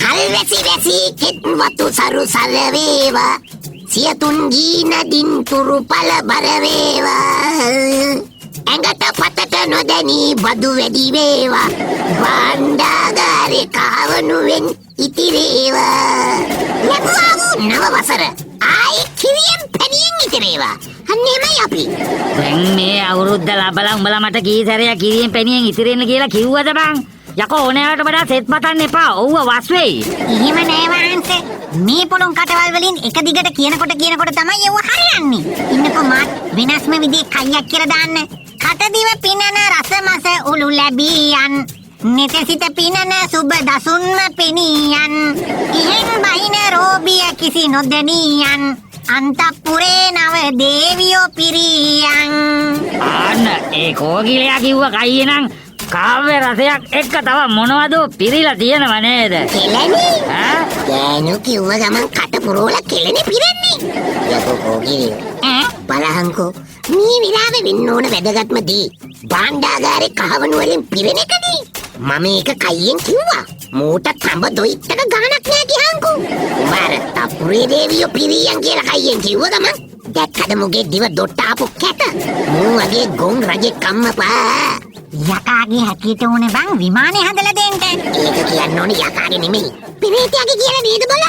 කල්වැසි වැසි කෙත් වතු සරු සර වේවා සියතුන් ගීන දින් තුරු පල බර වේවා ඇඟට පතට නොදැනී බදු වැඩි වේවා භාණ්ඩාගාරේ කහවණුවෙන් ඉතිරේවා ලැබුවා වූ නව වසර ආයි කිරියෙන් පැණියෙන් ඉතිරේවා අන්න එමය අපි දැන් මේ අවුරුද්ද ලබලා උඹලා මට කී සැරයක් කිරියෙන් පැණියෙන් ඉතිරෙන්න කියලා කිව්වද බං යකෝ ඕනෑවට වඩා සෙත් මතන්න එපා ඔව්ව වස් වෙයි එහෙම නෑ වහන්සේ මේ පොළොන් කටවල් වලින් එක දිගට කියනකොට තමයි ඒව හරියන්නේ ඉන්නකො මාත් වෙනස්ම විදිහේ කයියක් කියලා දාන්න කටදිව පිනන රසමස උළු ලැබියන් නෙතසිත පිනන සුබ දසුන්ම පෙනියන් ඉහෙන් බහින රෝබිය කිසි නොදැනියන් අන්තපුරේ නව දේවියෝ පිරියන් අන්න ඒ කෝගිලයා කිව්ව කයියේ නම් කාව්‍ය රසයක් එක්ක තව මොනවද පිරීලා තියෙනව නේද කෙලනේ ගෑනු කිව්ව ගමන් කට පුරවලා කෙලනේ පිරෙන්නේ යකෝ කෝගිලිය බලහන්කෝ මේ විලාවේ වෙන්න ඕන වැදගත්ම දේ භාණ්ඩාගාරේ කහවණු වලින් පිරෙන එකනේ මම ඒක කයියෙන් කිව්වා මෝට තඹ දොයිත්තක ගානක් නෑ කියහන්කෝ උඹාර තපුරේ දේවියෝ පිරියන් කියලා කයියෙන් කිව්ව ගමන් දැක්කද මුගේ දිව දොට්ට ආපු කැට මූ වගේ ගොන් රජෙක් කම්මපා යකාගේ හැකියට ඕනේ බං විමානේ හදලා දෙන්න ඒක කියන්න ඕනේ යකාගේ නෙමෙයි පිරිතියගේ කියලා නේද බල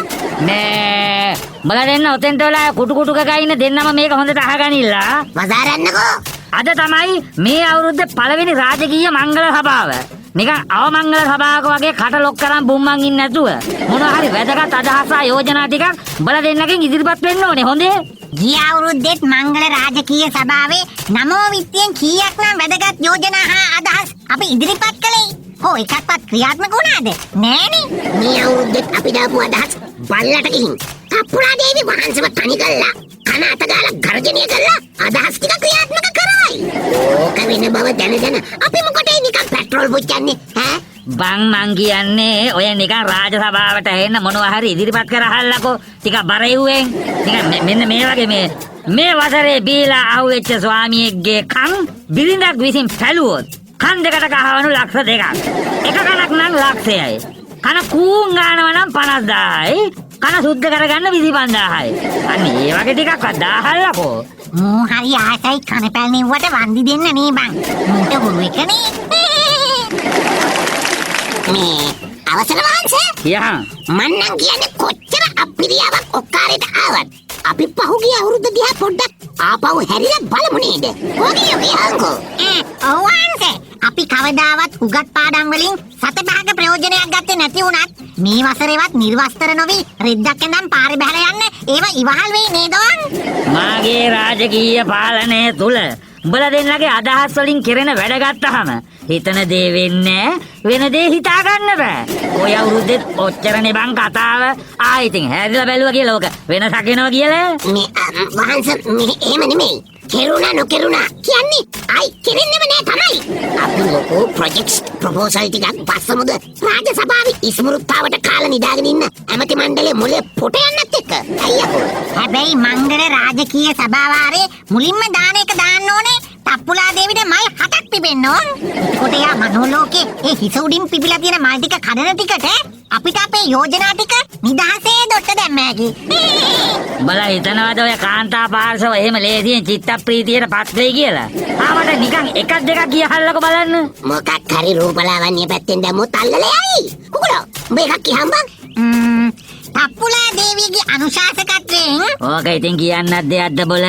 නෑ බල දෙන්න ඔතෙන්ට වෙලා කුටු කුටු ගගා ඉන්න දෙන්නම මේක හොඳට අහගනින්න වදාරන්නකෝ අද තමයි මේ අවුරුද්දේ පළවෙනි රාජකීය මංගල සභාව නිකන් අවමංගල සභාවක වගේ කට ලොක් කරන් බුම්මන් ඉන්නේ නැතුව මොනවා හරි වැදගත් අදහස් යෝජනා ටිකක් බල දෙන්නකින් ඉදිරිපත් වෙන්න ඕනේ හොඳේ ගිය අවුරුද්දෙත් මංගල රාජකීය සභාවේ නමෝ විත්තියෙන් කීයක් නම් වැදගත් යෝජනා හා අදහස් අපි ඉදිරිපත් කළේ හෝ එකක්වත් ක්‍රියාත්මක වුණාද නෑනේ මේ අවුරුද්දෙත් අපි දාපු අදහස් බල්ලට ගිහින් කප්පුලා දේවි වහන්සේව තනි කළා කන අත ගාලා ගර්ජනය කළා අදහස් ටික ක්‍රියාත්මක කරයි ඕක වෙන බව දැන අපි මොකටද නිකන් පෙට්‍රෝල් පුච්චන්නේ ඈ බං මං කියන්නේ ඔය නිකන් රාජ සභාවට එන්න මොනවා හරි ඉදිරිපත් කරහල්ලකෝ ටික බරෙව්වෙන් නිකන් මෙන්න මේ වගේ මේ වසරේ බීලා ආවෙච්ච ස්වාමියෙක්ගේ කන් බිරිඳක් විසින් පැලුවොත් කන් දෙකට ගහවනු ලක්ෂ 2ක් එක කනක් නම් ලක්ෂයයි කන කූන් ගන්නව නම් 50000යි කන සුද්ධ කරගන්න 25000යි අන්න ඒ වගේ ටිකක් දාහල්ලකෝ මූ හරි ආසයි කන පැල්නෙව්වට වන්දි දෙන්න නේ බං මූට හුරු එකනේ මේ අවසර වහන්සේ යහන් මන්නම් කියන්නේ කොච්චර අපිරියාවක් ඔක්කාරයට ආවත් අපි පහුගිය අවුරුද්ද දිහා පොඩ්ඩක් ආපහු හැරිලා බලමු නේද ඔගේ කියහන්කෝ ඔව් වහන්සේ අපි කවදාවත් උගත් පාඩම් වලින් සතපහක ප්‍රයෝජනයක් ගත්තේ නැති වුණත් මේ වසරේවත් නිර්වස්තර නොවි රෙද්දක් ඇඳන් පාරේ බහලා යන්න ඒව ඉවහල් වෙයි නේද මාගේ රාජකීය පාලනය තුල උඹලා දෙන්නගේ අදහස් වලින් කෙරෙන වැඩ ගත්තාම හිතන දේ වෙන්නේ වෙන දේ හිතා ගන්න බෑ. ඔය අවුරුද්දෙත් ඔච්චරනේ බං කතාව. ඉතින් හැදලා බැලුවා කියලා ඕක වෙනසක් වෙනවා කියලා. මේ වහන්සේ මේ එහෙම නෙමෙයි. කෙරුණා නොකෙරුණා කියන්නේ අයි කෙරෙන්නේම නෑ තමයි. අපි ලොකෝ ප්‍රොජෙක්ට්ස් ප්‍රොපෝසල් ටිකක් පස්සමුද රාජ සභාවේ ඉස්මෘත්තාවට කාලා නිදාගෙන ඉන්න ඇමති මණ්ඩලයේ මොලේ පොට යන්නත් එක්ක. අයියෝ. හැබැයි මංගල රාජකීය සභාවාරේ මුලින්ම දාන එක දාන්න ඕනේ. තප්පුලා දේවිට මල් 7ක් පිපෙන්න ඕන. ඒකට යා මනෝලෝකේ ඒ හිස උඩින් පිපිලා තියෙන මල් ටික කඩන ටිකට අපිට අපේ යෝජනා ටික නිදහසේ දොට්ට දැම්මෑකි. බලා හිතනවාද ඔය කාන්තා පාර්ශව එහෙම ලේසියෙන් චිත්ත ප්‍රීතියට පත් වෙයි කියලා? මට නිකන් එකක් දෙකක් කියහල්ලකෝ බලන්න. මොකක් හරි රූපලාවන්‍ය පැත්තෙන් දැම්මොත් අල්ලලා යයි. කුකුලෝ මේකක් කියහම් බං. තප්පුලා දේවියගේ අනුශාසකත්වයෙන් ඕක ඉතින් කියන්නත් දෙයක්ද බොල?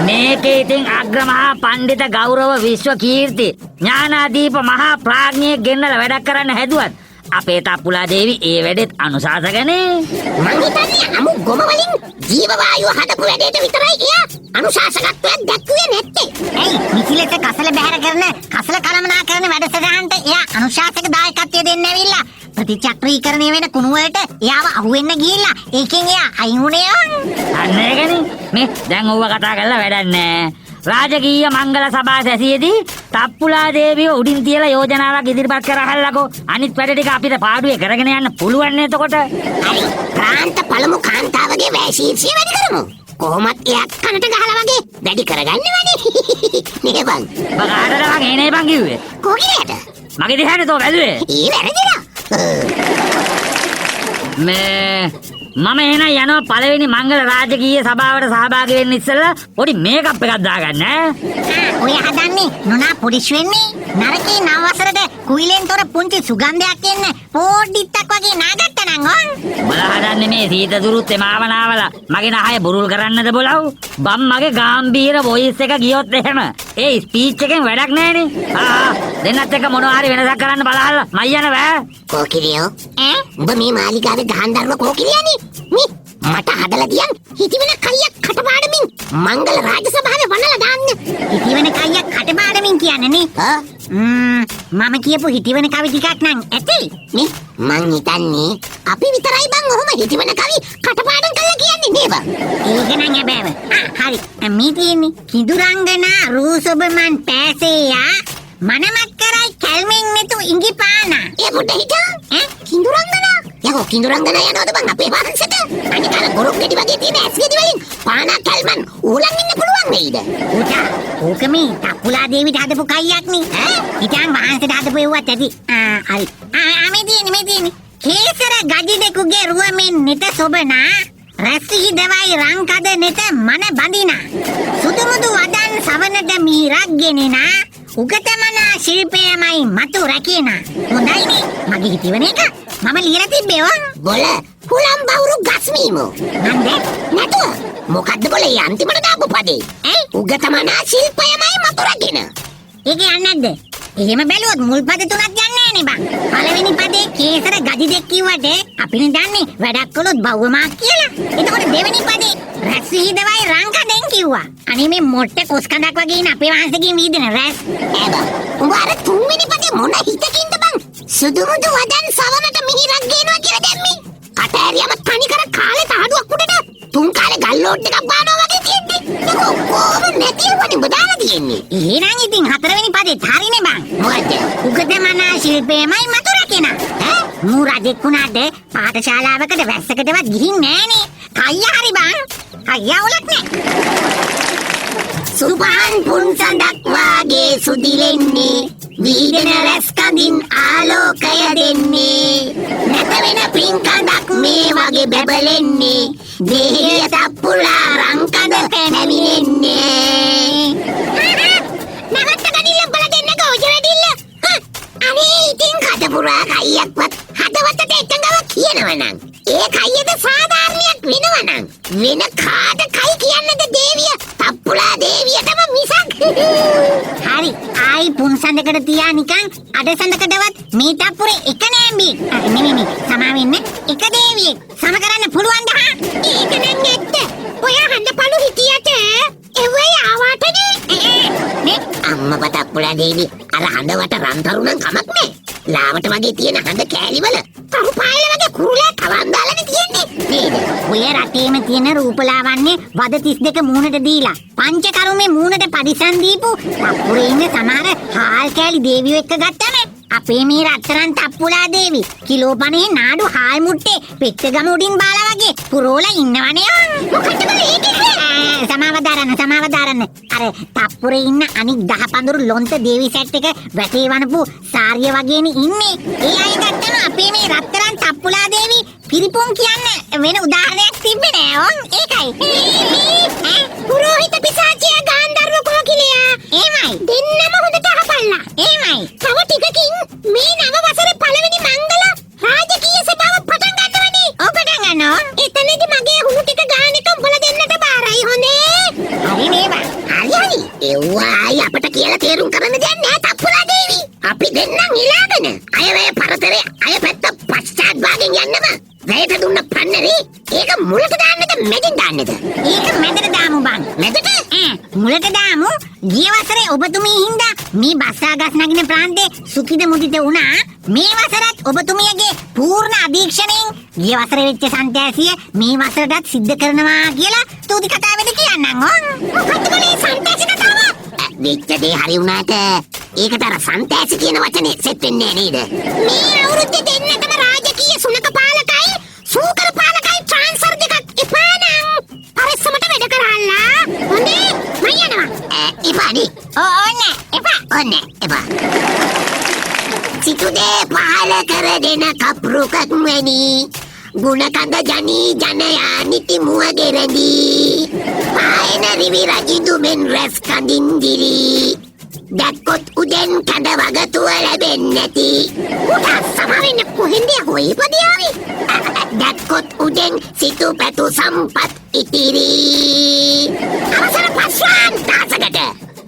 මේකේ ඉතින් අග්‍රමහා පණ්ඩිත ගෞරව විශ්ව කීර්ති ඥානාදීප මහා ප්‍රඥයෙක් ගෙන්නලා වැඩක් කරන්න හැදුවත් අපේ තප්පුලා දේවි ඒ වැඩෙත් අනුශාසකනේ. මං හිතන්නේ අමු ගොම වලින් ජීව වායුව හදපු වැඩේට විතරයි එයා අනුශාසකත්වයක් දැක්ුවේ නැත්තේ. ඇයි නිකිලෙට කසල බැහැර කරන කසල කලමනාකරන වැඩසටහනට එයා අනුශාසක දායකත්වය දෙන්න ඇවිල්ලා ප්‍රතිචක්‍රීකරණය වෙන කුණු වලට එයාව අහුවෙන්න ගිහිල්ලා ඒකෙන් එයා අයින් වුණේ අන්න ඒකනේ. මේ දැන් ඕව කතා කරලා වැඩක් නැහැ. රාජකීය මංගල සභා සැසියේදී තප්පුලා දේවිය උඩින් තියලා යෝජනාවක් ඉදිරිපත් කරහල්ලකෝ. අනිත් වැඩ ටික අපිට පාඩුවේ කරගෙන යන්න පුළුවන් නේ එතකොට. හරි. ප්‍රාන්ත පළමු කාන්තාවගේ වැශීර්ෂය වැඩි කරමු. කොහොමත් එයා කනට ගහලා වගේ වැඩි කරගන්නේ වැඩි. නේ බං. බගාඩට වගේ නේ බං කිව්වේ. කොහේද? මගේ දිහාට තෝ වැළුවේ. ඊ වැරදිලා. මේ මම එහෙනම් යනවා පළවෙනි මංගල රාජකීය සභාවට සහභාගී වෙන්න ඉස්සෙල්ලා පොඩි මේකප් එකක් දාගන්න ඈ. ඔය හදන්නේ නොනා පොලිස් වෙන්නේ නරකේ නව වසරට කුයිලෙන් තොර පුංචි සුගන්ධයක් එන්න පොඩ්ඩිත්තක් වගේ නාගත්තා නම් ඕන්. බලා හදන්නේ මේ සීත දුරුත් එමාවනාවල මගේ නහය බුරුල් කරන්නද බලව්. බම් මගේ ගාම්භීර වොයිස් එක ගියොත් එහෙම ඒ ස්පීච් එකෙන් වැඩක් නැහනේ. දෙන්නත් එක්ක මොනවා හරි වෙනසක් කරන්න බලහල්ලා මයි යන බෑ. කෝකිලියෝ උඹ මේ මාලිගාවේ ගහන්දරුව කෝකිලියනේ මට හදලා දියන් හිතවෙන කයියක් කටපාඩමින් මංගල රාජ සභාවේ වනලා දාන්න. හිතවෙන කයියක් කටපාඩමින් කියන්නේ නේ. මම කියපු හිතවෙන කවි ටිකක් නම් ඇති. මේ මං හිතන්නේ අපි විතරයි බං ඔහොම හිතවෙන කවි කටපාඩම් කරලා කියන්නේ නේද? ඒක නම් හැබෑව. හරි. මේ තියෙන්නේ කිඳුරංගනා රූසොබමන් පෑසේයා මනමත් කරයි කැල්මෙන් මෙතු ඉඟිපානා. ඒ පුඩ හිටා කිඳුරංගනා යකෝ කිඳුරංගනා යනවද බං අපේ වහන්සට? අනික අර ගොරොක් ගෙඩි වගේ තියෙන ඇස් ගෙඩි වලින් පානා කැල්මන් ඌලන් ඉන්න පුළුවන් නේද? උටා ඕක මේ තප්පුලා දේවිට හදපු කයියක් නේ. ඉතින් වහන්සට හදපු එව්වත් ඇති. හරි. මේ තියෙන්නේ. කේසර ගජි දෙකුගේ රුවමෙන් නිත සොබනා රැස්හි දවයි රංකද නෙත මන බඳිනා සුදුමුදු වදන් සවනට මීරක් ගෙනෙනා උගතමනා ශිල්පයමයි මතු රැකිනා. හොඳයිනේ මගේ හිතවන එක මම ලියලා තිබ්බේ ඕන්. බොල හුලම් බවුරු ගස්මීමෝ නන්ද නැතුව මොකද්ද බොල ඒ අන්තිමට දාපු පදේ? උගතමනා ශිල්පයමයි මතු රැගෙන. ඒක යන්නේ නැද්ද? එහෙම බැලුවොත් මුල් පද තුනක් යන්නේ නෑනේ බං. පළවෙනි පදේ කේසර ගජි දෙක කිව්වට අපිනේ දන්නේ වැඩක් කළොත් බව්වමාක් කියලා. එතකොට දෙවෙනි පදේ රැස් විහිදවයි රංකඩෙන් කිව්වා. අනේ මේ මොට්ට කොස් කඳක් වගේ ඉන්න අපේ වහන්සේගෙන් විහිදෙන රැස්. උඹ අර තුන්වෙනි පදේ මොන හිතකින්ද බං? සුදුමුදු වදන් සවනට මිහිරක් ගේනවා කියලා දැම්මේ. කට ඇරියම තනි කර කාලේ තාඩුවක් උඩට තුන් කාලේ ගල් ලෝඩ් එකක් බානවා වගේ තියෙන්නේ. ඒක කොහොම නැතිවනේ බදාලා තියෙන්නේ. එහෙනම් ඉතින් හතරවෙනි පදේත් හරිනේ බං. මොකද? උගතමනා ශිල්පයමයි මතු රැකෙනා. මූ රජෙක් වුණාට පාඨශාලාවකට වැස්සකටවත් ගිහින් නෑනේ. කයිය හරි බං. කයිය උලක් නෑ. සුපහන් පුන්සඳක් වාගේ සුදිලෙන්නේ වීදෙන රැස් කඳින් ආලෝකය දෙන්නේ නැත වෙන පින්කඳක් මේ වගේ බැබලෙන්නේ දේහිය තප්පුලා රංකඩ පැනවිනෙන්නේ. නවත්ත ගනිල්ල බල දෙන්නක ඔජරඩිල්ල. අනේ ඉතින් කටපුරා කයියක්වත් හදවතට එකඟව කියනවනම් ඒ කයියද සාධාරණයක් වෙනවනම් වෙන කාට කයි කියන්නද දේවිය? තප්පුලා දේවියටම මිසක්. හරි ආයි පුන්සඳකට තියා නිකන් අඩසඳකටවත් මේ තප්පුරේ එක නෑම්බි. නෙමෙයි සමාවෙන්න එක දේවියෙක් සම කරන්න පුළුවන්ද හා? ඒක නම් ඇත්ත. ඔය හඳපළු හිටියට එව්වේ ආවාටනේ. නේ අම්මා තප්පුලා දේවි අර හඳවට රන්තරු නම් කමක් නෑ. ලාවට වගේ තියෙන හඳ කෑලිවල තරු පායල වගේ කුරුලෑ තවන් දාලානේ තියෙන්නේ නේද? ඔය රටේම තියෙන රූපලාවන්‍ය වද 32 මූණට දීලා පංචකරුමේ මූණට පරිසම් දීපු තප්පුරේ ඉන්න සමහර හාල් කෑලි දේවියෝ එක්ක ගත්තම අපේ මේ රත්තරන් තප්පුලා දේවි කිලෝ 50 නාඩු හාල් මුට්ටේ පෙට්ටගම උඩින් බාලා වගේ පුරෝලා ඉන්නවනේ. මොකටද මේකේ? සමාවදාරන්න අර තප්පුරේ ඉන්න අනික් 10 පඳුරු ලොන්ත දේවි සෙට් එක වැටේ වනපු සාරිය වගේනේ ඉන්නේ. ඒ අය ගත්තම අපේ මේ රත්තරන් තප්පුලා දේවි පිරිපුන් කියන්න වෙන උදාහරණයක් තිබ්බේ නෑ ඕන්. ඒකයි පුරෝහිත පිසාචියා ගාන්ධර්ව කෝකිලයා එහෙමයි දෙන්නම හොඳට අහපල්ලා. එහෙමයි තව ටිකකින් මේ නව වසරේ පළවෙනි මංගල රාජකීය සභාව පටන් ගන්නවනේ. ඔව් පටන් ගන්නවා. එතනදී මගේ හුණු ටික ගාන එක උඹලා දෙන්නට බාරයි හොඳේ. හරි නේද? හරි. එව්වායි අපට කියලා තේරුම් කරන්න දෙයක් නෑ තප්පුලා දේවි. අපි දෙන්නම් ඉලාගෙන අයවේ පරතරේ අය පැත්ත පශ්චාත් භාගෙන් යන්නම වැයට දුන්න පන්නරේ ඒක මුලට දාන්නද මැදින් දාන්නද? ඒක මැදට දාමු බං. මැදට? මුලට දාමු. ගිය වසරේ ඔබතුමී හින්දා මේ බස්සාගස් නගින ප්‍රාන්තේ සුඛිත මුදිත වුණා. මේ වසරත් ඔබතුමියගේ පූර්ණ අධීක්ෂණයෙන් ගිය වසරේ වෙච්ච සන්තෑසිය මේ වසරටත් සිද්ධ කරනවා කියලා තූති කතාවෙද කියන්නම් ඕන්. මොකක්ද මේ සන්තෑසි කතාව? වෙච්ච දේ හරි වුණාට ඒකට අර සන්තෑසි කියන වචනේ සෙට් වෙන්නේ නේද? මේ අවුරුද්දේ දෙන්නටම රාජකීය සුනක පාලකයි සූකර පාලකයි ට්‍රාන්ස්ෆර් දෙකක් එපා නම් පරිස්සමට වැඩ කරහල්ලා. හොඳේ මම යනවා. එපානි. ඕන්න එපා. ඔන්න එපා. සිතුදේ පහල කර දෙන කප්රුකක් වැනි ගුණකඳ ජනී ජනයා නිති මුවගෙරදී පායන රිවි රජිදු මෙන් රැස් කඳින්දිරි දැක්කොත් උදෙන් කඳ වගතුව ලැබෙන්නැති උටා සමවෙන්න කොහෙන්ද හොයි පදියාවි දැක්කොත් උදෙන් සිතු පැතු සම්පත් ඉතිරි අවසර පස්වාන් දාසකට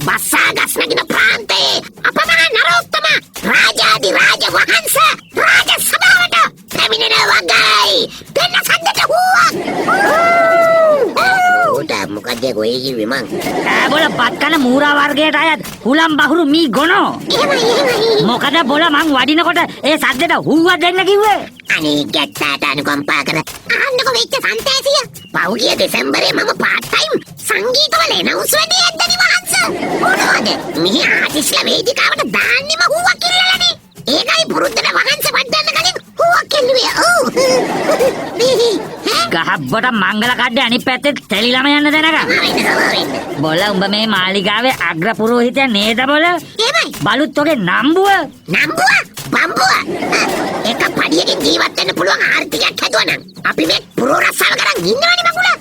බස්සා ගස් නැගින ප්‍රාන්තයේ අපමණ නරෝත්තම රාජාදි රාජ වහන්ස රාජ සභාවට පැමිණෙන වගයි දෙන්න සද්දට හුවක් උටා මොකද ගොයි කිව්වේ මං බොල බත්කන මූරා වර්ගයට අයත් හුලම් බහුරු මී ගොනෝ එහෙමයි මොකද බොල මං වඩිනකොට ඒ සද්දට හුව්වක් දෙන්න කිව්වේ අනේ ගැට්ටාට අනුකම්පා කර අහන්නකො වෙච්ච සන්තෑසිය පහුගිය දෙසැම්බරේ මම පාට් ටයිම් සංගීතවල එනවුස් වැඩේ ඇද්දනි වහන්ස මොනවද මෙහි ආටිස්ලා වේදිකාවට දාන්නෙම හුවක් ඉල්ලලානේ ඒකයි පුරුද්දට වහන්ස වඩන්න කලින් හුවක් එල්ලුවේ ඔව් ගහබ්බට මංගල කඩේ අනිත් පැත්තේ තෙලිලම යන්න දෙනක බොල උඹ මේ මාලිගාවේ අග්‍ර පුරෝහිතයා නේද බොල එහෙමයි බලුත් ඔගේ නම්බුව නම්බුව බම්බුව එක පඩියකින් ජීවත් වෙන්න පුළුවන් ආර්ථිකයක් හැදුවා නම් අපි මේ පුරෝ රස්සාව කරන් ඉන්නවනේ මකුලා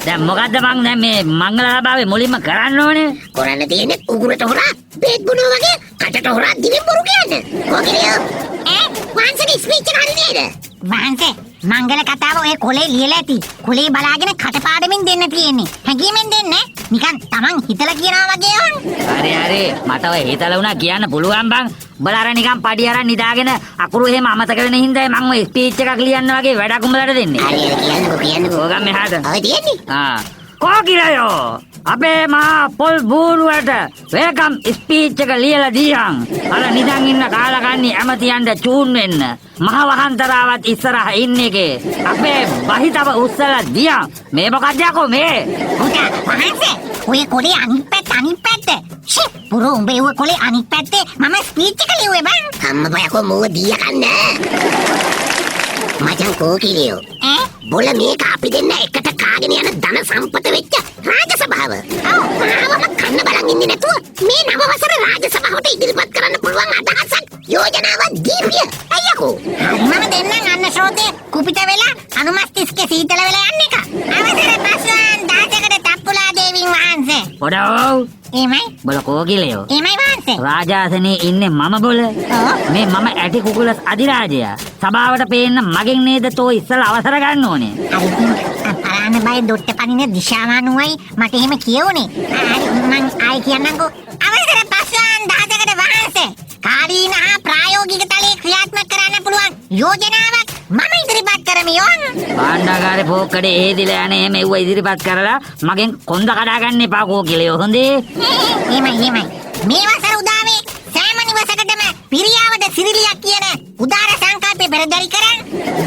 දැන් මොකද්ද මං දැන් මේ මංගල සභාවේ මුලින්ම කරන්න ඕනේ කරන්න තියෙන්නේ උගුරට හොරා බේත් බුනෝ වගේ කටට හොරා දිවෙන් බොරු කියන්න කොකිලියෝ වහන්සේගේ ස්පීච් එක හරි නේද වහන්සේ මංගල කතාව ඔය කොලේ ලියලා ඇති. කොලේ බලාගෙන කටපාඩමින් දෙන්න තියෙන්නේ. හැංගීමෙන් දෙන්නේ නිකන් Taman හිතලා කියනවා වගේ ඕන්. හරි මට ඔය හිතලා වුණා කියන්න පුළුවන් බං. උඹලා අර නිකන් පඩි අරන් නිදාගෙන අකුරු එහෙම අමතක වෙන හින්දා මම ඔය ස්පීච් එකක් ලියන්න වගේ වැඩක් උඹලට දෙන්නේ. හරි කියන්නකෝ ඕගම් මෙහාට. ඔය තියන්නේ කෝකිලයෝ අපේ මහා පොල් බූරුවට වේකම් ස්පීච් එක ලියලා දීහන්. අර නිදන් ඉන්න කාලකන්ණි ඇමතියන්ට චූන් වෙන්න. මහ වහන්තරාවත් ඉස්සරහ ඉන්න එකේ අපේ බහිතව උස්සලා දියන්. මේ මොකක්ද යකෝ මේ? උටා වහන්සේ ඔය කොලේ අනිත් පැත්ත. ෂි පුරෝ උඹේ ඔය කොලේ අනිත් පැත්තේ මම ස්පීච් එක ලිව්වේ බං. අම්මපයකෝ මෝ දිය කන්න මචං කෝකිලියෝ බොල මේක අපි දෙන්න එකට කාගෙන යන ධන සම්පත වෙච්ච රාජසභාව. මාවම කන්න බලන් ඉන්නේ නැතුව මේ නව වසර රාජසභාවට ඉදිරිපත් කරන්න පුළුවන් අදහසක් යෝජනාවක් දීපිය. අයියකෝ. මම දෙන්නම් අන්න ශෝතේ කුපිත වෙලා අනුමස්තිස්කේ සීතල වෙලා යන්න එක. අවසර පස්වන් දාසකට තප්පුලා දේවින් වහන්සේ. පොඩෝ එමයි බොල කෝකිලයෝ. එමයි වහන්සේ. රාජාසනේ ඉන්නේ මම බොල. මේ මම ඇටි කුකුලස් අධිරාජයා. සභාවට පේන්න මගෙන් නේද තෝ ඉස්සලා අවසර ගන්න ඕනේ. අරාන බයි දොට්ට පනින දිශාමානුවයි මට එහෙම කියවුනේ. මං ආයි කියන්නම්කෝ. අවසර පස්වන් දාසකට වහන්සේ. කාලීන හා ප්‍රායෝගික තලයේ ක්‍රියාත්මක කරන්න පුළුවන් යෝජනාවක් මම ඉදිරිපත් කරමි යෝන්. භාණ්ඩාගාරේ පොක්කඩේ හේදිලා යන්නේ මෙව්ව ඉදිරිපත් කරලා මගෙන් කොන්ද කඩා ගන්න එපා කෝකිලයෝ හොඳේ. එහෙමයි මේ වසර උදාවේ සෑම නිවසකටම පිරියාවට සිරිලියක් කියන උදාර සංකල්පය පෙරදරි කරන්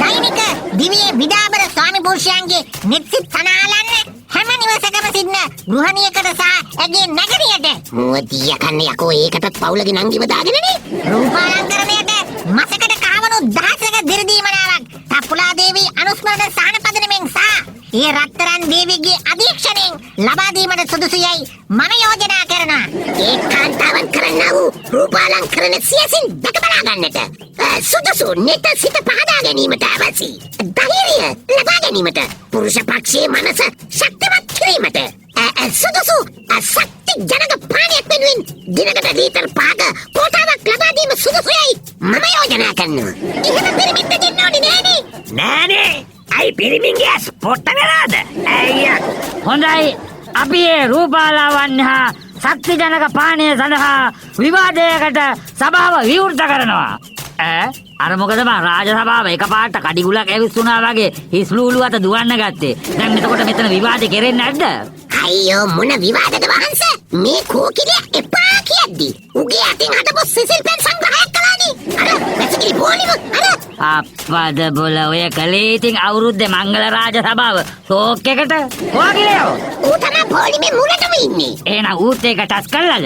දෛනික දිවියේ විඩාබර ස්වාමි පුරුෂයන්ගේ නිත්සිත සනාලන්න හැම නිවසකම සිටින ගෘහණියකට සහ ඇගේ නැගණියට මොදිය කන්න යකෝ ඒකටත් පවුලගේ නංගිව දාගෙනනේ රූපාලංකරණයට මසකට කහවණු 10ක දිරිදීමනාවක් තප්පුලා දේවී අනුස්මරණ සානපදනමෙන් සහ ඒ රත්තරන් දේවියගේ අධීක්ෂණයෙන් ලබා දීමට සුදුසුයයි මම යෝජනා කරනවා. ඒ කාන්තාවන් කරන්නා වූ රූපාලංකරණ සියසින් දැක බලා ගන්නට සුදුසු නෙත සිත පහදා ගැනීමට අවශ්‍ය ධෛර්යය ලබා ගැනීමට පුරුෂ පක්ෂයේ මනස ශක්තිමත් කිරීමට සුදුසු ශක්ති ජනක පානයක් වෙනුවෙන් දිනකට ලීටර් 5ක කොටාවක් ලබා දීම සුදුසුයයි මම යෝජනා කරනවා. එහෙම පිරිමින්ට දෙන්න ඕනේ නෑනේ. නෑනේ අයි පිරිමින්ගේ ස්පොට්ට වෙලාද? අයියා හොඳයි අපි ඒ රූපාලාවන්‍ය හා ශක්ති ජනක පානය සඳහා විවාදයකට සභාව විවෘත කරනවා. අර මොකද බං රාජසභාව එකපාරට කඩිගුලක් ඇවිස්සුනා වගේ හිස්ලූලු අත දුවන්න ගත්තේ. දැන් එතකොට මෙතන විවාදේ කෙරෙන්නේ නැද්ද? අයියෝ මොන විවාදද වහන්ස? මේ කෝකිලිය එපා කියද්දි උගේ අතින් හදපු සිසිල් පෙන් සංග්‍රහයක් කළානේ. අර වැසිකිලි බෝලිව අර අප්පද බොල ඔය කලේ ඉතින් අවුරුද්දේ මංගල රාජසභාව ෂෝක් එකට කෝකිලියෝ ඌ තමයි පොලිමේ මුලටම ඉන්නේ. එහෙනම් ඌත් ඒක ටස් කළාද?